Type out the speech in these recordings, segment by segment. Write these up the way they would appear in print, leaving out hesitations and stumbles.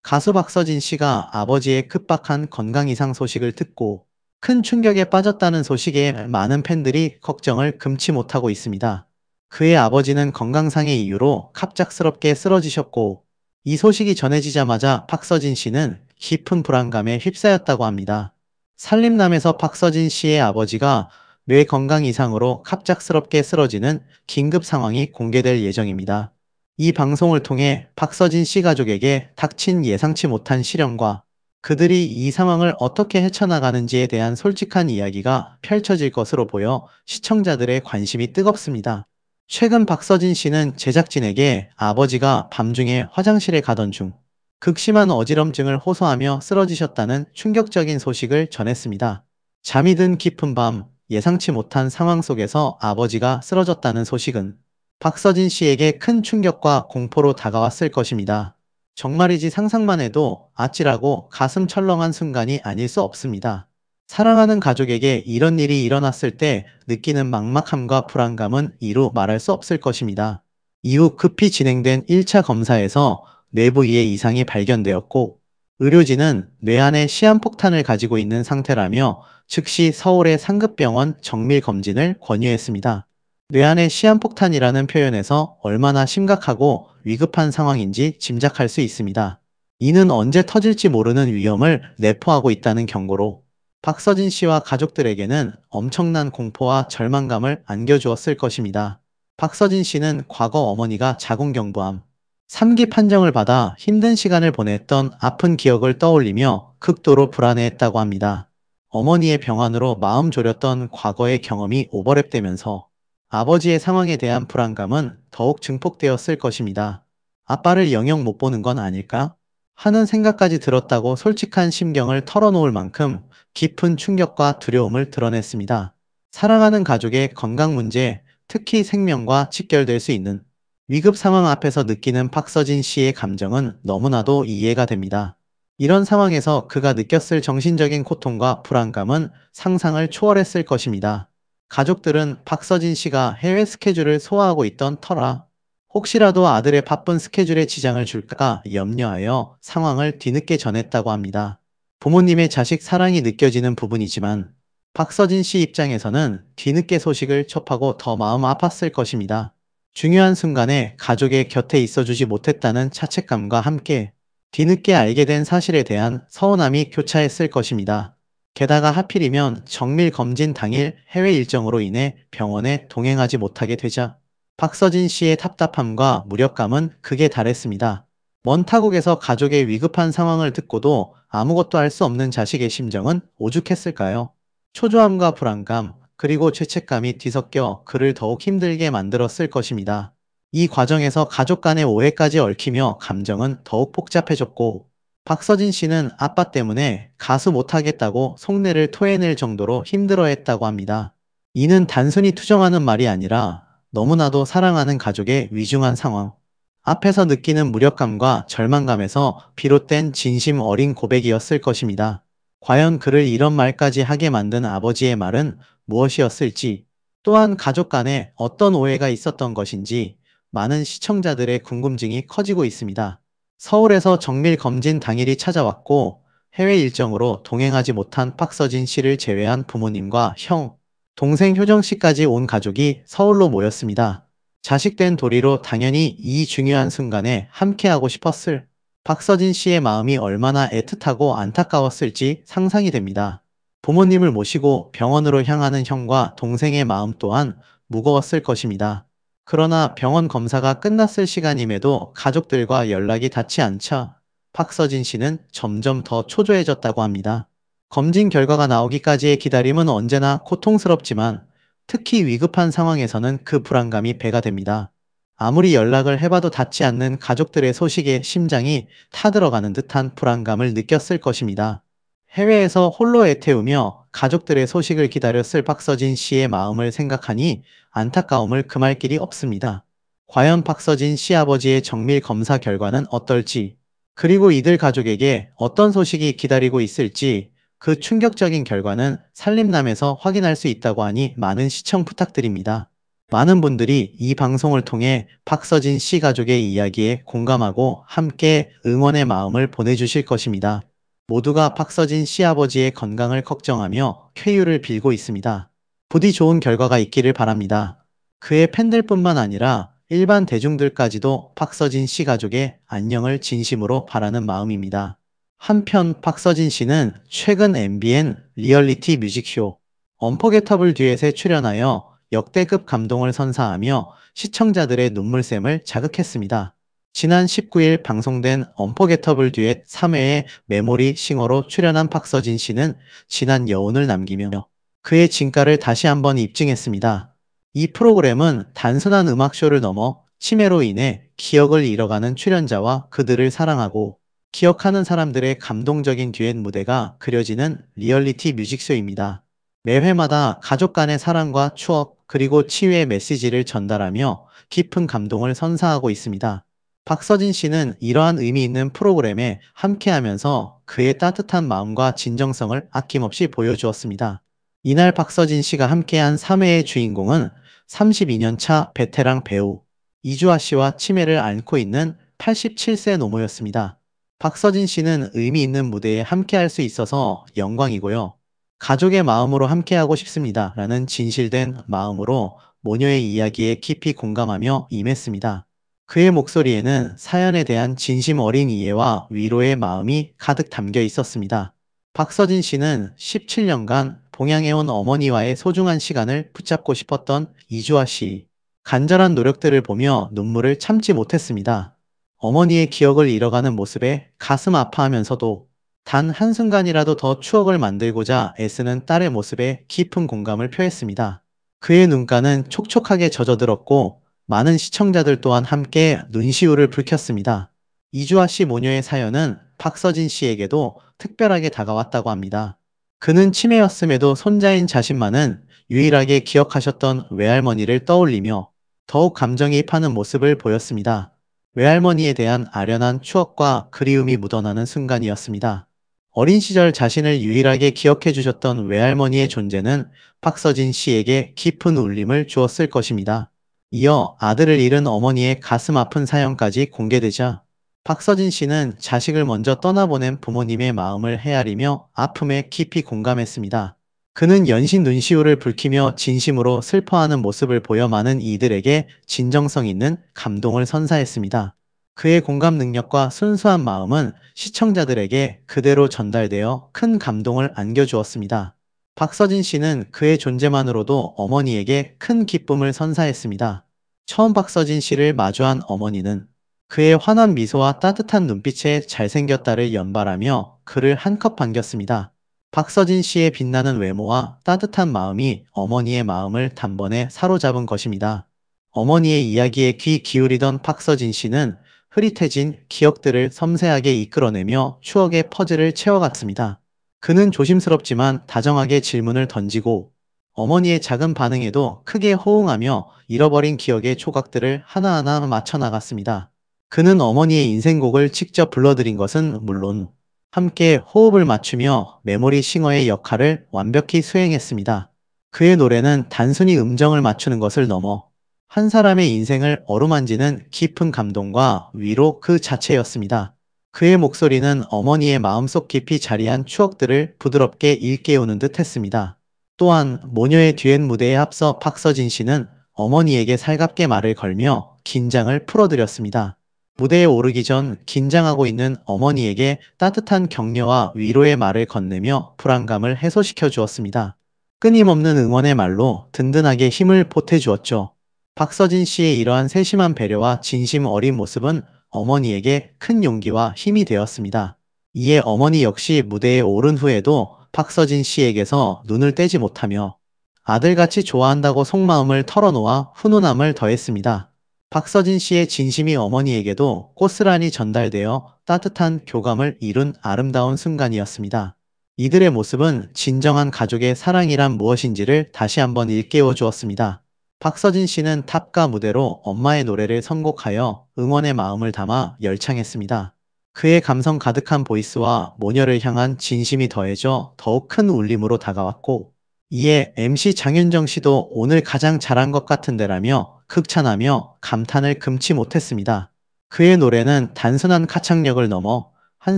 가수 박서진 씨가 아버지의 급박한 건강 이상 소식을 듣고 큰 충격에 빠졌다는 소식에 많은 팬들이 걱정을 금치 못하고 있습니다. 그의 아버지는 건강상의 이유로 갑작스럽게 쓰러지셨고, 이 소식이 전해지자마자 박서진 씨는 깊은 불안감에 휩싸였다고 합니다. 산림남에서 박서진 씨의 아버지가 뇌 건강 이상으로 갑작스럽게 쓰러지는 긴급 상황이 공개될 예정입니다. 이 방송을 통해 박서진 씨 가족에게 닥친 예상치 못한 시련과 그들이 이 상황을 어떻게 헤쳐나가는지에 대한 솔직한 이야기가 펼쳐질 것으로 보여 시청자들의 관심이 뜨겁습니다. 최근 박서진 씨는 제작진에게 아버지가 밤중에 화장실에 가던 중 극심한 어지럼증을 호소하며 쓰러지셨다는 충격적인 소식을 전했습니다. 잠이 든 깊은 밤, 예상치 못한 상황 속에서 아버지가 쓰러졌다는 소식은 박서진 씨에게 큰 충격과 공포로 다가왔을 것입니다. 정말이지 상상만 해도 아찔하고 가슴 철렁한 순간이 아닐 수 없습니다. 사랑하는 가족에게 이런 일이 일어났을 때 느끼는 막막함과 불안감은 이루 말할 수 없을 것입니다. 이후 급히 진행된 1차 검사에서 뇌부위에 이상이 발견되었고, 의료진은 뇌 안에 시한폭탄을 가지고 있는 상태라며 즉시 서울의 상급병원 정밀 검진을 권유했습니다. 뇌안의 시한폭탄이라는 표현에서 얼마나 심각하고 위급한 상황인지 짐작할 수 있습니다. 이는 언제 터질지 모르는 위험을 내포하고 있다는 경고로 박서진 씨와 가족들에게는 엄청난 공포와 절망감을 안겨주었을 것입니다. 박서진 씨는 과거 어머니가 자궁경부암 3기 판정을 받아 힘든 시간을 보냈던 아픈 기억을 떠올리며 극도로 불안해했다고 합니다. 어머니의 병환으로 마음 졸였던 과거의 경험이 오버랩되면서 아버지의 상황에 대한 불안감은 더욱 증폭되었을 것입니다. 아빠를 영영 못 보는 건 아닐까? 하는 생각까지 들었다고 솔직한 심경을 털어놓을 만큼 깊은 충격과 두려움을 드러냈습니다. 사랑하는 가족의 건강 문제, 특히 생명과 직결될 수 있는 위급 상황 앞에서 느끼는 박서진 씨의 감정은 너무나도 이해가 됩니다. 이런 상황에서 그가 느꼈을 정신적인 고통과 불안감은 상상을 초월했을 것입니다. 가족들은 박서진 씨가 해외 스케줄을 소화하고 있던 터라 혹시라도 아들의 바쁜 스케줄에 지장을 줄까 염려하여 상황을 뒤늦게 전했다고 합니다. 부모님의 자식 사랑이 느껴지는 부분이지만 박서진 씨 입장에서는 뒤늦게 소식을 접하고 더 마음 아팠을 것입니다. 중요한 순간에 가족의 곁에 있어주지 못했다는 자책감과 함께 뒤늦게 알게 된 사실에 대한 서운함이 교차했을 것입니다. 게다가 하필이면 정밀 검진 당일 해외 일정으로 인해 병원에 동행하지 못하게 되자 박서진 씨의 답답함과 무력감은 극에 달했습니다. 먼 타국에서 가족의 위급한 상황을 듣고도 아무것도 할 수 없는 자식의 심정은 오죽했을까요? 초조함과 불안감, 그리고 죄책감이 뒤섞여 그를 더욱 힘들게 만들었을 것입니다. 이 과정에서 가족 간의 오해까지 얽히며 감정은 더욱 복잡해졌고, 박서진 씨는 아빠 때문에 가수 못하겠다고 속내를 토해낼 정도로 힘들어했다고 합니다. 이는 단순히 투정하는 말이 아니라 너무나도 사랑하는 가족의 위중한 상황 앞에서 느끼는 무력감과 절망감에서 비롯된 진심 어린 고백이었을 것입니다. 과연 그를 이런 말까지 하게 만든 아버지의 말은 무엇이었을지, 또한 가족 간에 어떤 오해가 있었던 것인지 많은 시청자들의 궁금증이 커지고 있습니다. 서울에서 정밀 검진 당일이 찾아왔고 해외 일정으로 동행하지 못한 박서진 씨를 제외한 부모님과 형, 동생 효정 씨까지 온 가족이 서울로 모였습니다. 자식된 도리로 당연히 이 중요한 순간에 함께하고 싶었을 박서진 씨의 마음이 얼마나 애틋하고 안타까웠을지 상상이 됩니다. 부모님을 모시고 병원으로 향하는 형과 동생의 마음 또한 무거웠을 것입니다. 그러나 병원 검사가 끝났을 시간임에도 가족들과 연락이 닿지 않자 박서진 씨는 점점 더 초조해졌다고 합니다. 검진 결과가 나오기까지의 기다림은 언제나 고통스럽지만 특히 위급한 상황에서는 그 불안감이 배가 됩니다. 아무리 연락을 해봐도 닿지 않는 가족들의 소식에 심장이 타들어가는 듯한 불안감을 느꼈을 것입니다. 해외에서 홀로 애태우며 가족들의 소식을 기다렸을 박서진 씨의 마음을 생각하니 안타까움을 금할 길이 없습니다. 과연 박서진 씨 아버지의 정밀 검사 결과는 어떨지, 그리고 이들 가족에게 어떤 소식이 기다리고 있을지, 그 충격적인 결과는 산림남에서 확인할 수 있다고 하니 많은 시청 부탁드립니다. 많은 분들이 이 방송을 통해 박서진 씨 가족의 이야기에 공감하고 함께 응원의 마음을 보내주실 것입니다. 모두가 박서진 씨 아버지의 건강을 걱정하며 쾌유를 빌고 있습니다. 부디 좋은 결과가 있기를 바랍니다. 그의 팬들뿐만 아니라 일반 대중들까지도 박서진 씨 가족의 안녕을 진심으로 바라는 마음입니다. 한편 박서진 씨는 최근 MBN 리얼리티 뮤직쇼 언포게터블 듀엣에 출연하여 역대급 감동을 선사하며 시청자들의 눈물샘을 자극했습니다. 지난 19일 방송된 언포게터블 듀엣 3회의 메모리 싱어로 출연한 박서진 씨는 진한 여운을 남기며 그의 진가를 다시 한번 입증했습니다. 이 프로그램은 단순한 음악쇼를 넘어 치매로 인해 기억을 잃어가는 출연자와 그들을 사랑하고 기억하는 사람들의 감동적인 듀엣 무대가 그려지는 리얼리티 뮤직쇼입니다. 매 회마다 가족 간의 사랑과 추억, 그리고 치유의 메시지를 전달하며 깊은 감동을 선사하고 있습니다. 박서진 씨는 이러한 의미 있는 프로그램에 함께하면서 그의 따뜻한 마음과 진정성을 아낌없이 보여주었습니다. 이날 박서진 씨가 함께한 3회의 주인공은 32년 차 베테랑 배우 이주아 씨와 치매를 앓고 있는 87세 노모였습니다. 박서진 씨는 의미 있는 무대에 함께할 수 있어서 영광이고요. 가족의 마음으로 함께하고 싶습니다. 라는 진실된 마음으로 모녀의 이야기에 깊이 공감하며 임했습니다. 그의 목소리에는 사연에 대한 진심 어린 이해와 위로의 마음이 가득 담겨 있었습니다. 박서진 씨는 17년간 봉양해온 어머니와의 소중한 시간을 붙잡고 싶었던 이주아 씨. 간절한 노력들을 보며 눈물을 참지 못했습니다. 어머니의 기억을 잃어가는 모습에 가슴 아파하면서도 단 한순간이라도 더 추억을 만들고자 애쓰는 딸의 모습에 깊은 공감을 표했습니다. 그의 눈가는 촉촉하게 젖어들었고 많은 시청자들 또한 함께 눈시울을 붉혔습니다. 이주아 씨 모녀의 사연은 박서진 씨에게도 특별하게 다가왔다고 합니다. 그는 치매였음에도 손자인 자신만은 유일하게 기억하셨던 외할머니를 떠올리며 더욱 감정이입하는 모습을 보였습니다. 외할머니에 대한 아련한 추억과 그리움이 묻어나는 순간이었습니다. 어린 시절 자신을 유일하게 기억해 주셨던 외할머니의 존재는 박서진 씨에게 깊은 울림을 주었을 것입니다. 이어 아들을 잃은 어머니의 가슴 아픈 사연까지 공개되자 박서진 씨는 자식을 먼저 떠나보낸 부모님의 마음을 헤아리며 아픔에 깊이 공감했습니다. 그는 연신 눈시울을 붉히며 진심으로 슬퍼하는 모습을 보여 많은 이들에게 진정성 있는 감동을 선사했습니다. 그의 공감 능력과 순수한 마음은 시청자들에게 그대로 전달되어 큰 감동을 안겨주었습니다. 박서진 씨는 그의 존재만으로도 어머니에게 큰 기쁨을 선사했습니다. 처음 박서진 씨를 마주한 어머니는 그의 환한 미소와 따뜻한 눈빛에 잘생겼다를 연발하며 그를 한컵 반겼습니다. 박서진 씨의 빛나는 외모와 따뜻한 마음이 어머니의 마음을 단번에 사로잡은 것입니다. 어머니의 이야기에 귀 기울이던 박서진 씨는 흐릿해진 기억들을 섬세하게 이끌어내며 추억의 퍼즐을 채워갔습니다. 그는 조심스럽지만 다정하게 질문을 던지고 어머니의 작은 반응에도 크게 호응하며 잃어버린 기억의 조각들을 하나하나 맞춰 나갔습니다. 그는 어머니의 인생곡을 직접 불러드린 것은 물론 함께 호흡을 맞추며 메모리 싱어의 역할을 완벽히 수행했습니다. 그의 노래는 단순히 음정을 맞추는 것을 넘어 한 사람의 인생을 어루만지는 깊은 감동과 위로 그 자체였습니다. 그의 목소리는 어머니의 마음속 깊이 자리한 추억들을 부드럽게 일깨우는 듯 했습니다. 또한 모녀의 듀엣 무대에 앞서 박서진 씨는 어머니에게 살갑게 말을 걸며 긴장을 풀어드렸습니다. 무대에 오르기 전 긴장하고 있는 어머니에게 따뜻한 격려와 위로의 말을 건네며 불안감을 해소시켜 주었습니다. 끊임없는 응원의 말로 든든하게 힘을 보태주었죠. 박서진 씨의 이러한 세심한 배려와 진심 어린 모습은 어머니에게 큰 용기와 힘이 되었습니다. 이에 어머니 역시 무대에 오른 후에도 박서진 씨에게서 눈을 떼지 못하며 아들같이 좋아한다고 속마음을 털어놓아 훈훈함을 더했습니다. 박서진 씨의 진심이 어머니에게도 고스란히 전달되어 따뜻한 교감을 이룬 아름다운 순간이었습니다. 이들의 모습은 진정한 가족의 사랑이란 무엇인지를 다시 한번 일깨워 주었습니다. 박서진 씨는 탑가 무대로 엄마의 노래를 선곡하여 응원의 마음을 담아 열창했습니다. 그의 감성 가득한 보이스와 모녀를 향한 진심이 더해져 더욱 큰 울림으로 다가왔고, 이에 MC 장윤정 씨도 오늘 가장 잘한 것 같은데라며 극찬하며 감탄을 금치 못했습니다. 그의 노래는 단순한 가창력을 넘어 한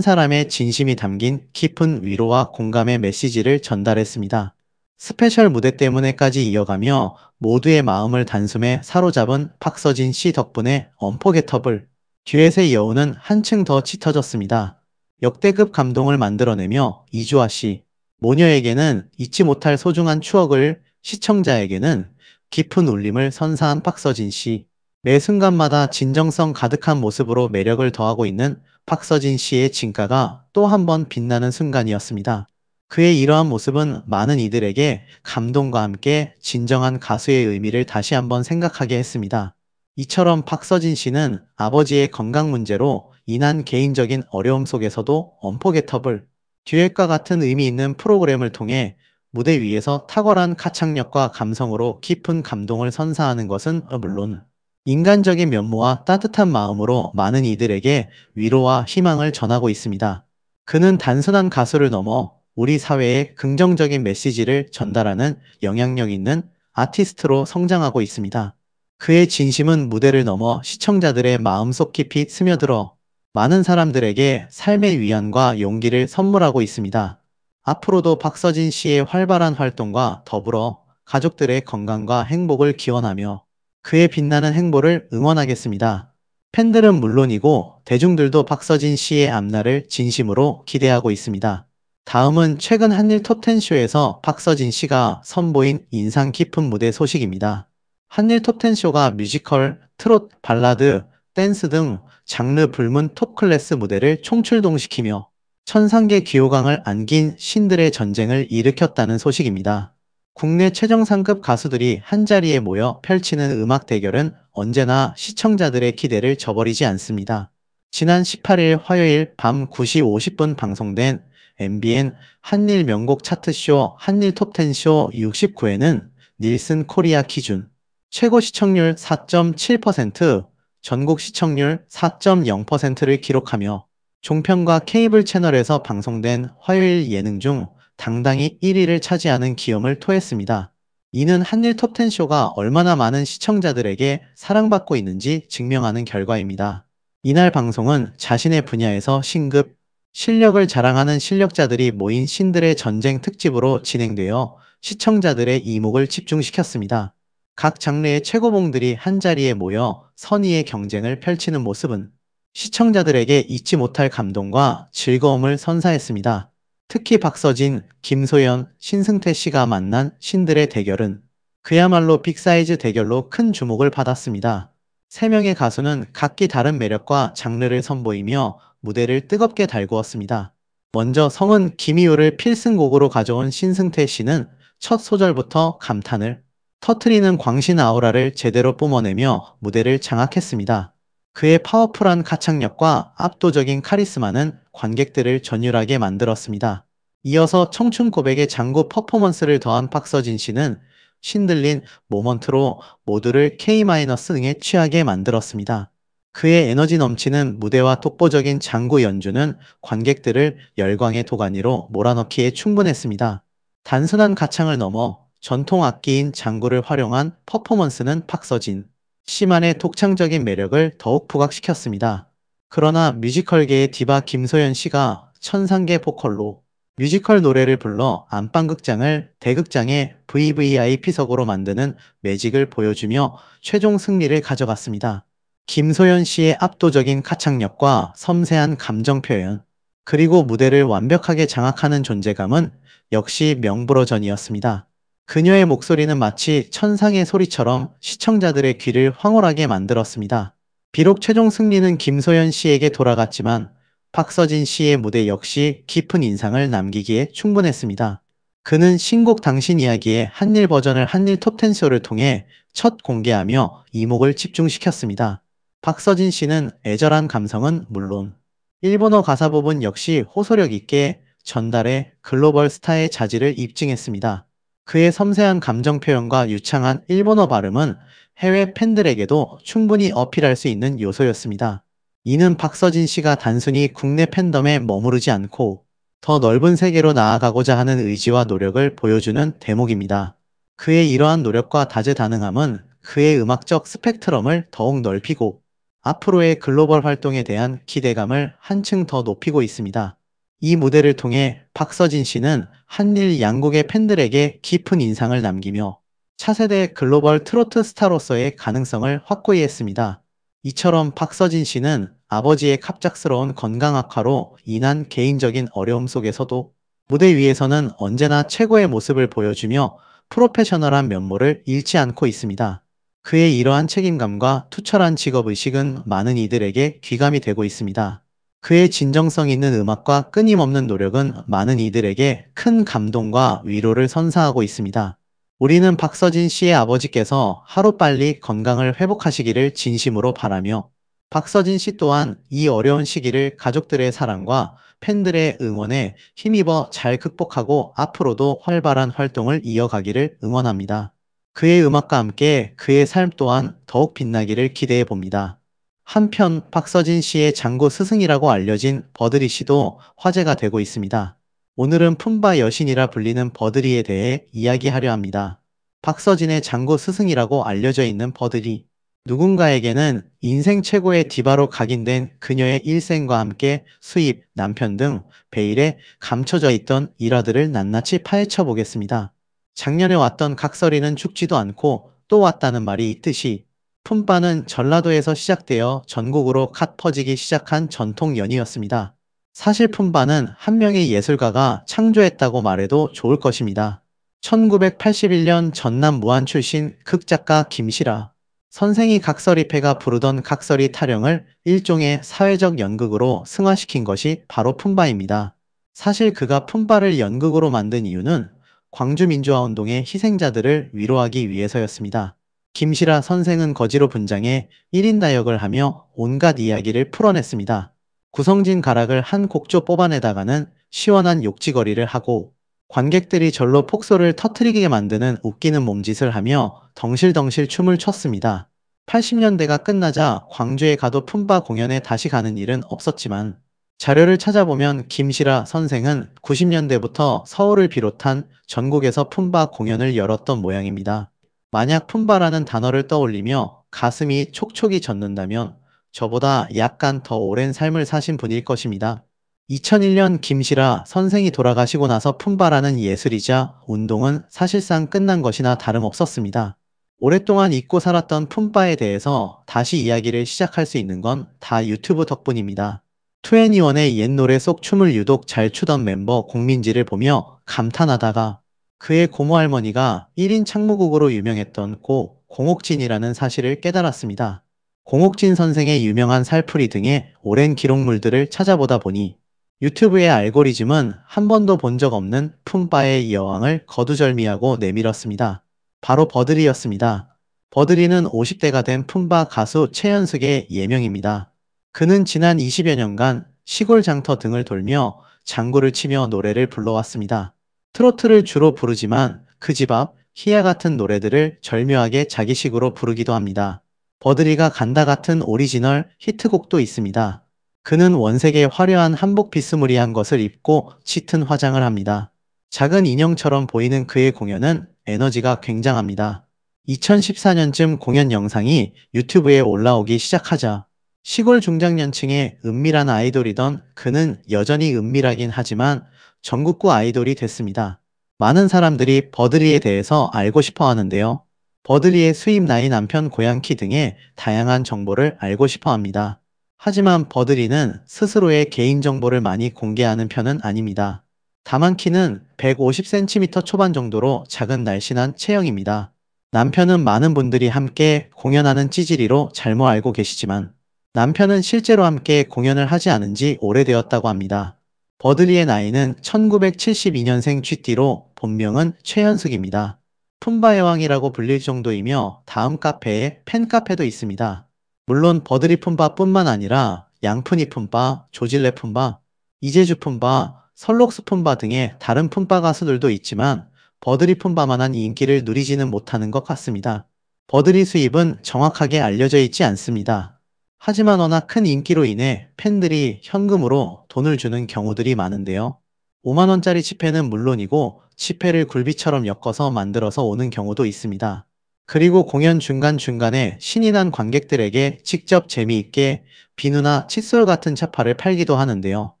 사람의 진심이 담긴 깊은 위로와 공감의 메시지를 전달했습니다. 스페셜 무대 때문에까지 이어가며 모두의 마음을 단숨에 사로잡은 박서진 씨 덕분에 언포게터블 듀엣의 여운은 한층 더 짙어졌습니다. 역대급 감동을 만들어내며 이주아 씨, 모녀에게는 잊지 못할 소중한 추억을, 시청자에게는 깊은 울림을 선사한 박서진 씨. 매 순간마다 진정성 가득한 모습으로 매력을 더하고 있는 박서진 씨의 진가가 또 한 번 빛나는 순간이었습니다. 그의 이러한 모습은 많은 이들에게 감동과 함께 진정한 가수의 의미를 다시 한번 생각하게 했습니다. 이처럼 박서진 씨는 아버지의 건강 문제로 인한 개인적인 어려움 속에서도 언포게터블 듀엣과 같은 의미 있는 프로그램을 통해 무대 위에서 탁월한 가창력과 감성으로 깊은 감동을 선사하는 것은 물론 인간적인 면모와 따뜻한 마음으로 많은 이들에게 위로와 희망을 전하고 있습니다. 그는 단순한 가수를 넘어 우리 사회에 긍정적인 메시지를 전달하는 영향력 있는 아티스트로 성장하고 있습니다. 그의 진심은 무대를 넘어 시청자들의 마음속 깊이 스며들어 많은 사람들에게 삶의 위안과 용기를 선물하고 있습니다. 앞으로도 박서진 씨의 활발한 활동과 더불어 가족들의 건강과 행복을 기원하며 그의 빛나는 행보를 응원하겠습니다. 팬들은 물론이고 대중들도 박서진 씨의 앞날을 진심으로 기대하고 있습니다. 다음은 최근 한일 톱10쇼에서 박서진 씨가 선보인 인상 깊은 무대 소식입니다. 한일 톱10쇼가 뮤지컬, 트롯, 발라드, 댄스 등 장르 불문 톱클래스 무대를 총출동시키며 천상계 기호강을 안긴 신들의 전쟁을 일으켰다는 소식입니다. 국내 최정상급 가수들이 한자리에 모여 펼치는 음악 대결은 언제나 시청자들의 기대를 저버리지 않습니다. 지난 18일 화요일 밤 9시 50분 방송된 MBN 한일 명곡 차트쇼 한일 톱10쇼 69회는 닐슨 코리아 기준 최고 시청률 4.7%, 전국 시청률 4.0%를 기록하며 종편과 케이블 채널에서 방송된 화요일 예능 중 당당히 1위를 차지하는 기염을 토했습니다. 이는 한일 톱10쇼가 얼마나 많은 시청자들에게 사랑받고 있는지 증명하는 결과입니다. 이날 방송은 자신의 분야에서 신급, 실력을 자랑하는 실력자들이 모인 신들의 전쟁 특집으로 진행되어 시청자들의 이목을 집중시켰습니다. 각 장르의 최고봉들이 한자리에 모여 선의의 경쟁을 펼치는 모습은 시청자들에게 잊지 못할 감동과 즐거움을 선사했습니다. 특히 박서진, 김소연, 신승태 씨가 만난 신들의 대결은 그야말로 빅사이즈 대결로 큰 주목을 받았습니다. 세 명의 가수는 각기 다른 매력과 장르를 선보이며 무대를 뜨겁게 달구었습니다. 먼저 성은 김이호를 필승곡으로 가져온 신승태 씨는 첫 소절부터 감탄을 터트리는 광신 아우라를 제대로 뿜어내며 무대를 장악했습니다. 그의 파워풀한 가창력과 압도적인 카리스마는 관객들을 전율하게 만들었습니다. 이어서 청춘 고백의 장구 퍼포먼스를 더한 박서진 씨는 신들린 모먼트로 모두를 K-등에 취하게 만들었습니다. 그의 에너지 넘치는 무대와 독보적인 장구 연주는 관객들을 열광의 도가니로 몰아넣기에 충분했습니다. 단순한 가창을 넘어 전통 악기인 장구를 활용한 퍼포먼스는 박서진 씨만의 독창적인 매력을 더욱 부각시켰습니다. 그러나 뮤지컬계의 디바 김소연 씨가 천상계 보컬로 뮤지컬 노래를 불러 안방극장을 대극장의 VVIP석으로 만드는 매직을 보여주며 최종 승리를 가져갔습니다. 김소연 씨의 압도적인 가창력과 섬세한 감정 표현, 그리고 무대를 완벽하게 장악하는 존재감은 역시 명불허전이었습니다. 그녀의 목소리는 마치 천상의 소리처럼 시청자들의 귀를 황홀하게 만들었습니다. 비록 최종 승리는 김소연 씨에게 돌아갔지만 박서진 씨의 무대 역시 깊은 인상을 남기기에 충분했습니다. 그는 신곡 당신 이야기의 한일 버전을 한일 톱10쇼를 통해 첫 공개하며 이목을 집중시켰습니다. 박서진 씨는 애절한 감성은 물론 일본어 가사 부분 역시 호소력 있게 전달해 글로벌 스타의 자질을 입증했습니다. 그의 섬세한 감정 표현과 유창한 일본어 발음은 해외 팬들에게도 충분히 어필할 수 있는 요소였습니다. 이는 박서진 씨가 단순히 국내 팬덤에 머무르지 않고 더 넓은 세계로 나아가고자 하는 의지와 노력을 보여주는 대목입니다. 그의 이러한 노력과 다재다능함은 그의 음악적 스펙트럼을 더욱 넓히고 앞으로의 글로벌 활동에 대한 기대감을 한층 더 높이고 있습니다. 이 무대를 통해 박서진 씨는 한일 양국의 팬들에게 깊은 인상을 남기며 차세대 글로벌 트로트 스타로서의 가능성을 확고히 했습니다. 이처럼 박서진 씨는 아버지의 갑작스러운 건강 악화로 인한 개인적인 어려움 속에서도 무대 위에서는 언제나 최고의 모습을 보여주며 프로페셔널한 면모를 잃지 않고 있습니다. 그의 이러한 책임감과 투철한 직업의식은 많은 이들에게 귀감이 되고 있습니다. 그의 진정성 있는 음악과 끊임없는 노력은 많은 이들에게 큰 감동과 위로를 선사하고 있습니다. 우리는 박서진 씨의 아버지께서 하루빨리 건강을 회복하시기를 진심으로 바라며 박서진 씨 또한 이 어려운 시기를 가족들의 사랑과 팬들의 응원에 힘입어 잘 극복하고 앞으로도 활발한 활동을 이어가기를 응원합니다. 그의 음악과 함께 그의 삶 또한 더욱 빛나기를 기대해 봅니다. 한편 박서진 씨의 장구 스승이라고 알려진 버드리 씨도 화제가 되고 있습니다. 오늘은 품바 여신이라 불리는 버드리에 대해 이야기하려 합니다. 박서진의 장구 스승이라고 알려져 있는 버드리. 누군가에게는 인생 최고의 디바로 각인된 그녀의 일생과 함께 수입, 남편 등 베일에 감춰져 있던 일화들을 낱낱이 파헤쳐 보겠습니다. 작년에 왔던 각설이는 죽지도 않고 또 왔다는 말이 있듯이 품바는 전라도에서 시작되어 전국으로 갓 퍼지기 시작한 전통 연이었습니다. 사실 품바는 한 명의 예술가가 창조했다고 말해도 좋을 것입니다. 1981년 전남 무안 출신 극작가 김시라 선생이 각설이패가 부르던 각설이 타령을 일종의 사회적 연극으로 승화시킨 것이 바로 품바입니다. 사실 그가 품바를 연극으로 만든 이유는 광주민주화운동의 희생자들을 위로하기 위해서였습니다. 김시라 선생은 거지로 분장해 1인 다역을 하며 온갖 이야기를 풀어냈습니다. 구성진 가락을 한 곡조 뽑아내다가는 시원한 욕지거리를 하고 관객들이 절로 폭소를 터뜨리게 만드는 웃기는 몸짓을 하며 덩실덩실 춤을 췄습니다. 80년대가 끝나자 광주에 가도 품바 공연에 다시 가는 일은 없었지만 자료를 찾아보면 김시라 선생은 90년대부터 서울을 비롯한 전국에서 품바 공연을 열었던 모양입니다. 만약 품바라는 단어를 떠올리며 가슴이 촉촉이 젖는다면 저보다 약간 더 오랜 삶을 사신 분일 것입니다. 2001년 김시라 선생이 돌아가시고 나서 품바라는 예술이자 운동은 사실상 끝난 것이나 다름없었습니다. 오랫동안 잊고 살았던 품바에 대해서 다시 이야기를 시작할 수 있는 건 다 유튜브 덕분입니다. 2NE1의 옛 노래 속 춤을 유독 잘 추던 멤버 공민지를 보며 감탄하다가 그의 고모할머니가 1인 창무국으로 유명했던 고 공옥진이라는 사실을 깨달았습니다. 공옥진 선생의 유명한 살풀이 등의 오랜 기록물들을 찾아보다 보니 유튜브의 알고리즘은 한 번도 본 적 없는 품바의 여왕을 거두절미하고 내밀었습니다. 바로 버드리였습니다. 버드리는 50대가 된 품바 가수 최연숙의 예명입니다. 그는 지난 20여 년간 시골 장터 등을 돌며 장구를 치며 노래를 불러왔습니다. 트로트를 주로 부르지만 그 집 앞 희야 같은 노래들을 절묘하게 자기식으로 부르기도 합니다. 버드리가 간다 같은 오리지널 히트곡도 있습니다. 그는 원색의 화려한 한복 비스무리한 것을 입고 짙은 화장을 합니다. 작은 인형처럼 보이는 그의 공연은 에너지가 굉장합니다. 2014년쯤 공연 영상이 유튜브에 올라오기 시작하자 시골 중장년층의 은밀한 아이돌이던 그는 여전히 은밀하긴 하지만 전국구 아이돌이 됐습니다. 많은 사람들이 버드리에 대해서 알고 싶어 하는데요. 버드리의 수입 나이 남편 고향 키 등의 다양한 정보를 알고 싶어 합니다. 하지만 버드리는 스스로의 개인정보를 많이 공개하는 편은 아닙니다. 다만 키는 150cm 초반 정도로 작은 날씬한 체형입니다. 남편은 많은 분들이 함께 공연하는 찌질이로 잘못 알고 계시지만 남편은 실제로 함께 공연을 하지 않은 지 오래되었다고 합니다. 버드리의 나이는 1972년생 쥐띠로 본명은 최현숙입니다. 품바의 왕이라고 불릴 정도이며 다음 카페에 팬카페도 있습니다. 물론 버드리 품바뿐만 아니라 양푼이 품바, 조질레 품바, 이재주 품바, 설록수 품바 등의 다른 품바 가수들도 있지만 버드리 품바만한 인기를 누리지는 못하는 것 같습니다. 버드리 수입은 정확하게 알려져 있지 않습니다. 하지만 워낙 큰 인기로 인해 팬들이 현금으로 돈을 주는 경우들이 많은데요. 5만원짜리 치패는 물론이고 치패를 굴비처럼 엮어서 만들어서 오는 경우도 있습니다. 그리고 공연 중간중간에 신이 난 관객들에게 직접 재미있게 비누나 칫솔 같은 차파를 팔기도 하는데요.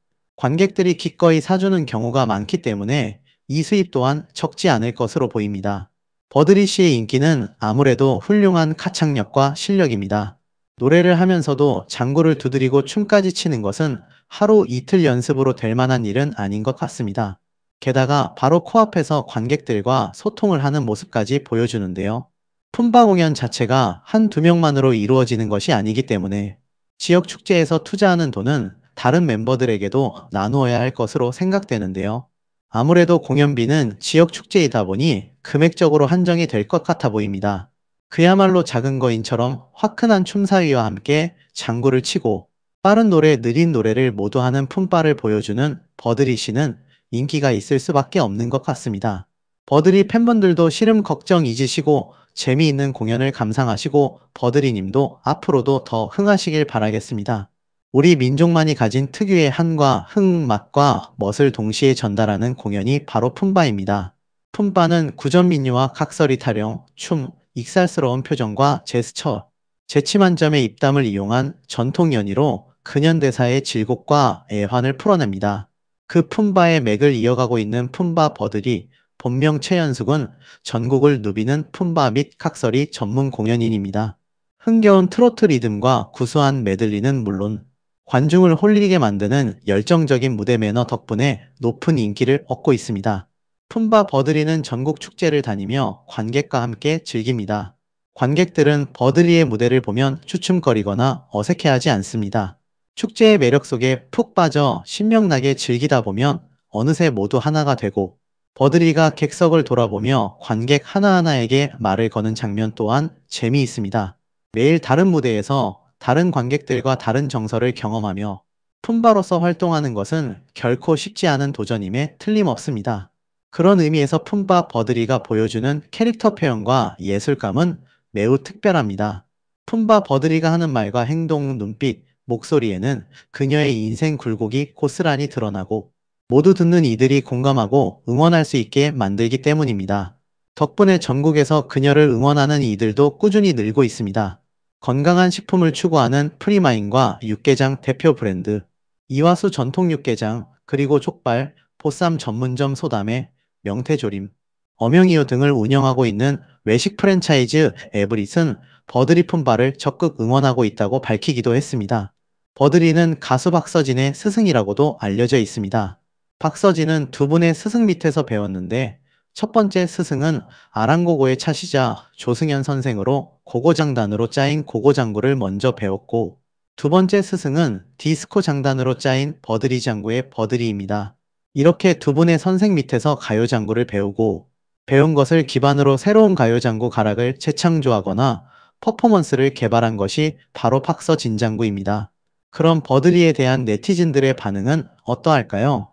관객들이 기꺼이 사주는 경우가 많기 때문에 이 수입 또한 적지 않을 것으로 보입니다. 버드리 씨의 인기는 아무래도 훌륭한 가창력과 실력입니다. 노래를 하면서도 장구를 두드리고 춤까지 추는 것은 하루 이틀 연습으로 될 만한 일은 아닌 것 같습니다. 게다가 바로 코앞에서 관객들과 소통을 하는 모습까지 보여주는데요. 품바 공연 자체가 한두 명만으로 이루어지는 것이 아니기 때문에 지역 축제에서 투자하는 돈은 다른 멤버들에게도 나누어야 할 것으로 생각되는데요. 아무래도 공연비는 지역 축제이다 보니 금액적으로 한정이 될 것 같아 보입니다. 그야말로 작은 거인처럼 화끈한 춤사위와 함께 장구를 치고 빠른 노래, 느린 노래를 모두 하는 품바를 보여주는 버드리 씨는 인기가 있을 수밖에 없는 것 같습니다. 버드리 팬분들도 시름 걱정 잊으시고 재미있는 공연을 감상하시고 버드리 님도 앞으로도 더 흥하시길 바라겠습니다. 우리 민족만이 가진 특유의 한과 흥, 맛과 멋을 동시에 전달하는 공연이 바로 품바입니다. 품바는 구전민요와 각설이 타령, 춤, 익살스러운 표정과 제스처, 재치만점의 입담을 이용한 전통 연희로 근현대사의 질곡과 애환을 풀어냅니다. 그 품바의 맥을 이어가고 있는 품바 버들이 본명 최연숙은 전국을 누비는 품바 및 각설이 전문 공연인입니다. 흥겨운 트로트 리듬과 구수한 메들리는 물론 관중을 홀리게 만드는 열정적인 무대 매너 덕분에 높은 인기를 얻고 있습니다. 품바 버드리는 전국 축제를 다니며 관객과 함께 즐깁니다. 관객들은 버드리의 무대를 보면 주춤거리거나 어색해하지 않습니다. 축제의 매력 속에 푹 빠져 신명나게 즐기다 보면 어느새 모두 하나가 되고 버드리가 객석을 돌아보며 관객 하나하나에게 말을 거는 장면 또한 재미있습니다. 매일 다른 무대에서 다른 관객들과 다른 정서를 경험하며 품바로서 활동하는 것은 결코 쉽지 않은 도전임에 틀림없습니다. 그런 의미에서 품바 버드리가 보여주는 캐릭터 표현과 예술감은 매우 특별합니다. 품바 버드리가 하는 말과 행동, 눈빛, 목소리에는 그녀의 인생 굴곡이 고스란히 드러나고 모두 듣는 이들이 공감하고 응원할 수 있게 만들기 때문입니다. 덕분에 전국에서 그녀를 응원하는 이들도 꾸준히 늘고 있습니다. 건강한 식품을 추구하는 프리마인과 육개장 대표 브랜드, 이화수 전통 육개장, 그리고 족발, 보쌈 전문점 소담의 명태조림, 엄영이요 등을 운영하고 있는 외식 프랜차이즈 에브릿은 버드리 품바를 적극 응원하고 있다고 밝히기도 했습니다. 버드리는 가수 박서진의 스승이라고도 알려져 있습니다. 박서진은 두 분의 스승 밑에서 배웠는데 첫 번째 스승은 아랑고고의 차시자 조승연 선생으로 고고장단으로 짜인 고고장구를 먼저 배웠고 두 번째 스승은 디스코 장단으로 짜인 버드리 장구의 버드리입니다. 이렇게 두 분의 선생 밑에서 가요장구를 배우고 배운 것을 기반으로 새로운 가요장구 가락을 재창조하거나 퍼포먼스를 개발한 것이 바로 박서진 장구입니다. 그럼 버드리에 대한 네티즌들의 반응은 어떠할까요?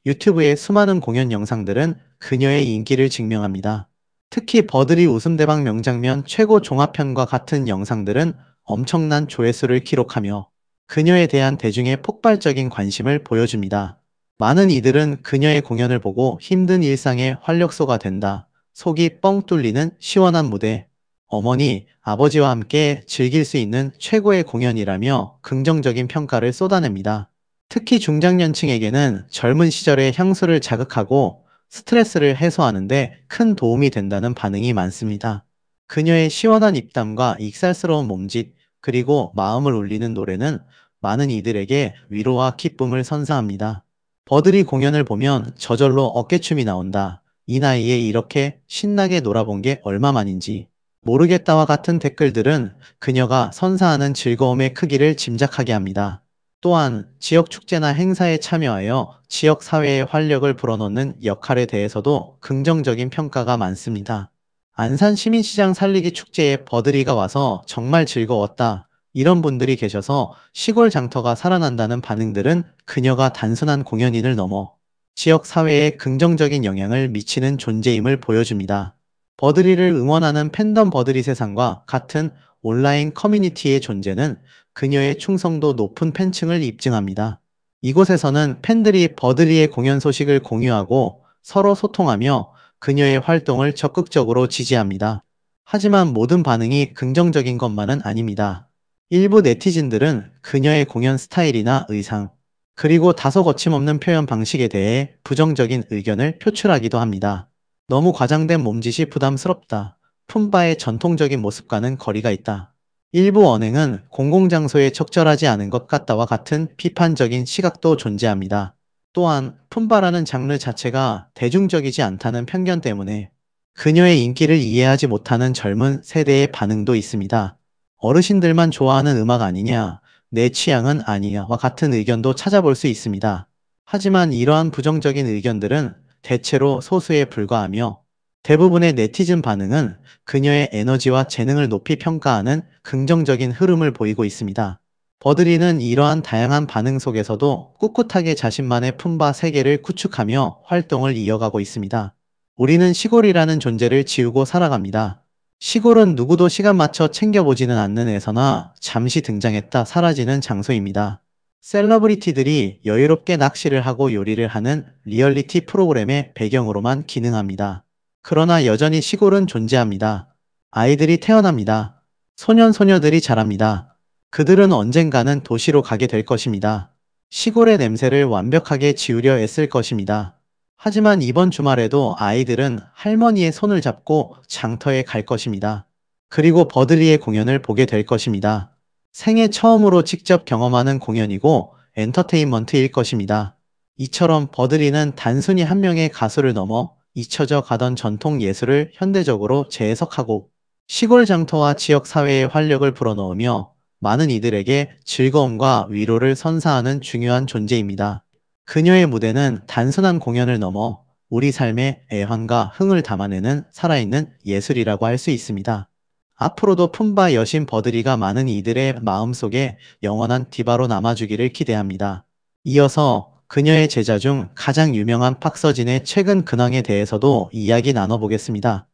유튜브의 수많은 공연 영상들은 그녀의 인기를 증명합니다. 특히 버드리 웃음대박 명장면 최고 종합편과 같은 영상들은 엄청난 조회수를 기록하며 그녀에 대한 대중의 폭발적인 관심을 보여줍니다. 많은 이들은 그녀의 공연을 보고 힘든 일상의 활력소가 된다. 속이 뻥 뚫리는 시원한 무대. 어머니, 아버지와 함께 즐길 수 있는 최고의 공연이라며 긍정적인 평가를 쏟아냅니다. 특히 중장년층에게는 젊은 시절의 향수를 자극하고 스트레스를 해소하는데 큰 도움이 된다는 반응이 많습니다. 그녀의 시원한 입담과 익살스러운 몸짓, 그리고 마음을 울리는 노래는 많은 이들에게 위로와 기쁨을 선사합니다. 버드리 공연을 보면 저절로 어깨춤이 나온다. 이 나이에 이렇게 신나게 놀아본 게 얼마만인지 모르겠다와 같은 댓글들은 그녀가 선사하는 즐거움의 크기를 짐작하게 합니다. 또한 지역 축제나 행사에 참여하여 지역 사회에 활력을 불어넣는 역할에 대해서도 긍정적인 평가가 많습니다. 안산 시민시장 살리기 축제에 버드리가 와서 정말 즐거웠다. 이런 분들이 계셔서 시골 장터가 살아난다는 반응들은 그녀가 단순한 공연인을 넘어 지역 사회에 긍정적인 영향을 미치는 존재임을 보여줍니다. 버드리를 응원하는 팬덤 버드리 세상과 같은 온라인 커뮤니티의 존재는 그녀의 충성도 높은 팬층을 입증합니다. 이곳에서는 팬들이 버들리의 공연 소식을 공유하고 서로 소통하며 그녀의 활동을 적극적으로 지지합니다. 하지만 모든 반응이 긍정적인 것만은 아닙니다. 일부 네티즌들은 그녀의 공연 스타일이나 의상, 그리고 다소 거침없는 표현 방식에 대해 부정적인 의견을 표출하기도 합니다. 너무 과장된 몸짓이 부담스럽다. 품바의 전통적인 모습과는 거리가 있다. 일부 언행은 공공장소에 적절하지 않은 것 같다와 같은 비판적인 시각도 존재합니다. 또한 품바라는 장르 자체가 대중적이지 않다는 편견 때문에 그녀의 인기를 이해하지 못하는 젊은 세대의 반응도 있습니다. 어르신들만 좋아하는 음악 아니냐, 내 취향은 아니야와 같은 의견도 찾아볼 수 있습니다. 하지만 이러한 부정적인 의견들은 대체로 소수에 불과하며 대부분의 네티즌 반응은 그녀의 에너지와 재능을 높이 평가하는 긍정적인 흐름을 보이고 있습니다. 버드리는 이러한 다양한 반응 속에서도 꿋꿋하게 자신만의 품바 세계를 구축하며 활동을 이어가고 있습니다. 우리는 시골이라는 존재를 지우고 살아갑니다. 시골은 누구도 시간 맞춰 챙겨보지는 않는 에서나 잠시 등장했다 사라지는 장소입니다. 셀러브리티들이 여유롭게 낚시를 하고 요리를 하는 리얼리티 프로그램의 배경으로만 기능합니다. 그러나 여전히 시골은 존재합니다. 아이들이 태어납니다. 소년소녀들이 자랍니다. 그들은 언젠가는 도시로 가게 될 것입니다. 시골의 냄새를 완벽하게 지우려 애쓸 것입니다. 하지만 이번 주말에도 아이들은 할머니의 손을 잡고 장터에 갈 것입니다. 그리고 버들리의 공연을 보게 될 것입니다. 생애 처음으로 직접 경험하는 공연이고 엔터테인먼트일 것입니다. 이처럼 버들리는 단순히 한 명의 가수를 넘어 잊혀져 가던 전통 예술을 현대적으로 재해석하고 시골 장터와 지역 사회에 활력을 불어넣으며 많은 이들에게 즐거움과 위로를 선사하는 중요한 존재입니다. 그녀의 무대는 단순한 공연을 넘어 우리 삶의 애환과 흥을 담아내는 살아있는 예술이라고 할 수 있습니다. 앞으로도 품바 여신 버드리가 많은 이들의 마음속에 영원한 디바로 남아주기를 기대합니다. 이어서 그녀의 제자 중 가장 유명한 팍서진의 최근 근황에 대해서도 이야기 나눠보겠습니다.